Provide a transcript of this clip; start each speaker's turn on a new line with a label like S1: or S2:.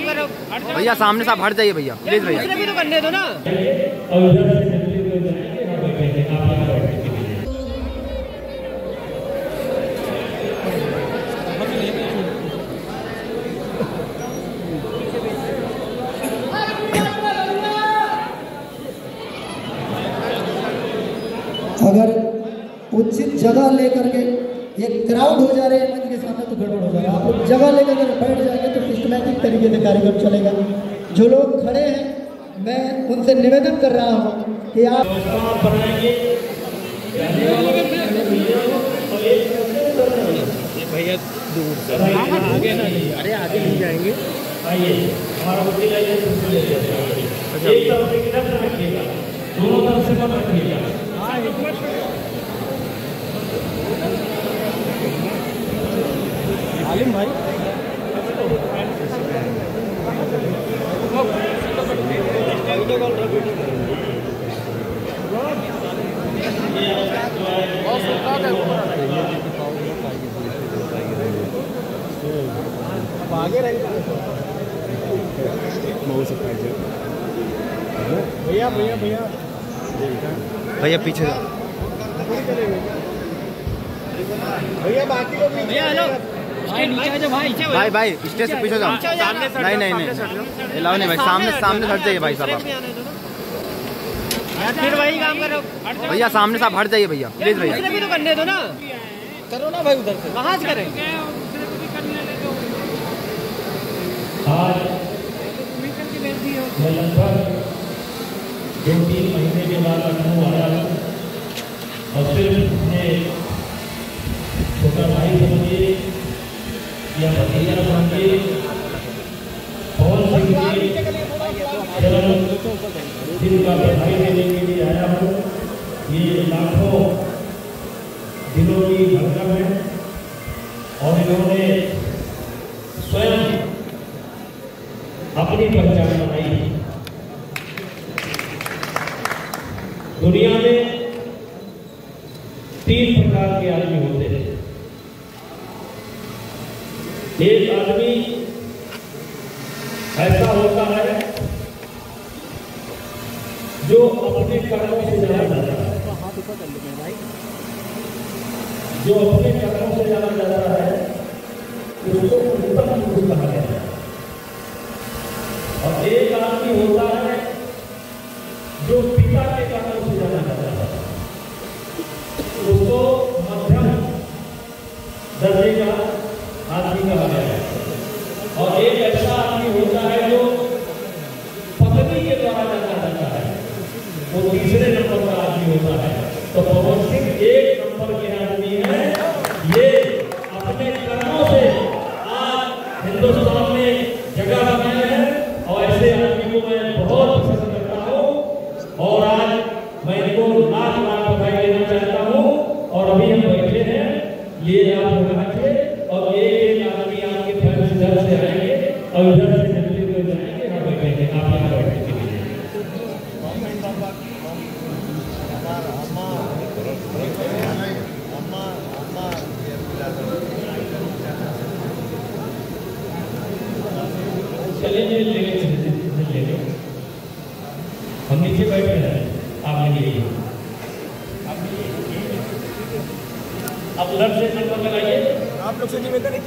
S1: काम कर रहे हो
S2: भैया, सामने से आप हट जाइए भैया, प्लीज भैया।
S1: दूसरे भी तो करने दो ना।
S3: अगर उचित जगह लेकर के एक क्राउड हो जा रहे हैं मंच के सामने तो गड़बड़ हो जाएगा। आप लोग जगह लेकर के बैठ जाएंगे तो सिस्टमैटिक तरीके से कार्यक्रम चलेगा। जो लोग खड़े हैं मैं उनसे निवेदन कर रहा हूँ कि आप
S2: भैया दूर से आगे ना, अरे आगे नहीं जाएंगे।
S4: आइए हमारा वकील आइए, एक तरफ से किधर से रखिएगा, दोनों तरफ से मत रखिएगा।
S2: आलिम भाई आगे रहेगा भैया भैया भैया भैया पीछे
S1: भैया बाकी लोग भैया हेलो
S2: भाई भाई स्टेज से पीछे जाओ। नहीं नहीं नहीं अलाउ नहीं भाई, सामने सामने हट जाइए भाई साहब।
S1: फिर वही काम कर रहे हो
S2: भैया, सामने से आप हट जाइए भैया, प्लीज भैया।
S1: दूसरे भी तो करने दो ना। करो ना भाई, उधर से कहाँ से करें।
S4: आज मैं लगभग 2-3 महीने के बाद लखनऊ आया हूँ और सिर्फ अपने छोटा भाई समझिए या भतीजा समझिए, पवन सिंह जी जिनका बधाई देने के लिए आया हूँ। ये लाखों दिलों की धड़कन है और इन्होंने स्वयं अपनी पहचान बनाई है। दुनिया में 3 प्रकार के आदमी होते हैं। एक आदमी ऐसा होता है जो अपने कर्मों से जाना जाता है, जो अपने कर्मों से जाना जाता है उसको उत्तम पुरुष कहा गया है। और एक आदमी होता है जो पिता के कर्मों से जाना जाता है, उसको मध्यम दर्जे का आदमी कहा गया है। और एक ऐसा आदमी होता है जो पत्नी के द्वारा जाना जाता है, वो तीसरे नंबर का आदमी होता है। तो पवन सिंह 1 नंबर के आदमी है। ये अपने कर्मों से आज हिंदुस्तान में जगह बनाए हैं और ऐसे आदमी को मैं बहुत पसंद करता हूँ और आज मैं इनको लाख लाख बधाई देना चाहता हूँ। और अभी हम बैठे हैं, ये आप रखिए और एक आदमी आपके फैन इधर से आएंगे और इधर से चलते हुए जाएंगे। हम बैठेंगे, आप यहाँ बैठने के लिए। चलिए ले हम नीचे बैठे हैं, आप लगे आप लड़ से नंबर लगाइए। आप लोग से निवेदन है कि